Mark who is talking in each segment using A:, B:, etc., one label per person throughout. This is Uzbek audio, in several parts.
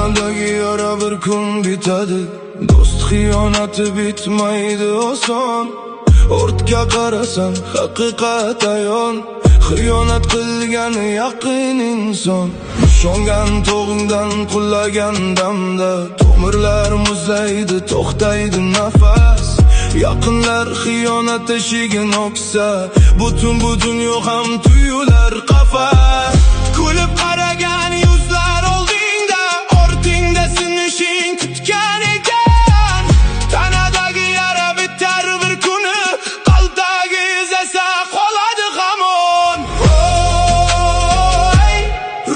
A: Tanadagi yara bir kun bitadi. Do'st xiyonati bitmaydi oson. Ortga qarasam haqiqat ayon. Xiyonat qilgan yaqin inson. Ishongan tog'ingdan qulagan damda to'mirlar muzlaydi, to'xtaydi nafas. Yaqinlar xiyonat eshigini o'qsa, butun bu dunyo ham tuyular qafas. Kulib qaragan yuzlar oldingda, ortingda sinishing kutgan ekan. Tanadagi yara bitar bir kuni, qalbdagi iz esa qoladi hamon. Oy,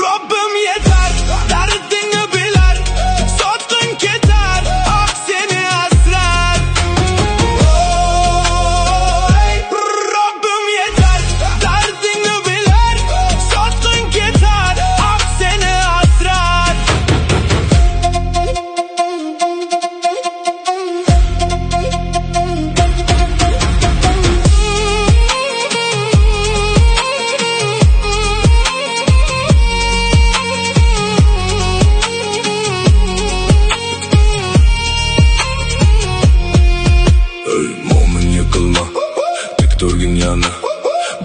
A: Robbim yetar, dardingni bilar, sotqin ketar, haq seni asrar. Oy, Robbim yetar, dardingni bilar, sotqin ketar, haq seni asrar. Ey mo'min yıkılma, dik turgin yana.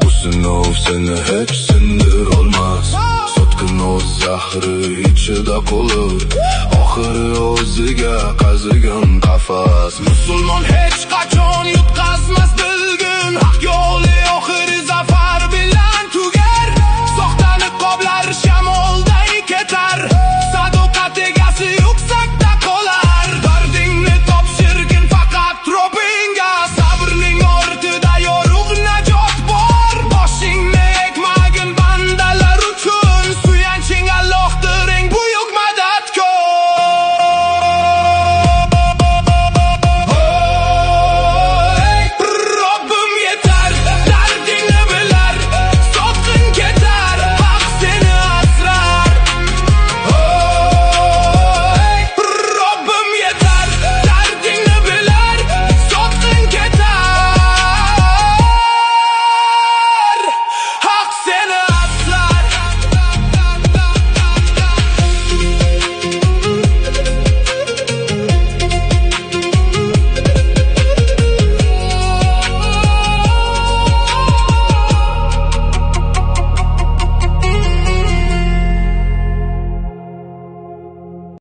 A: Bu sinov seni hech sindir olmas. Sotqin o'z zahri ichida qolur, oxiri o'ziga qazigan qafas. Musulmon hech qachon yutqazmas bilgin, haq yo'l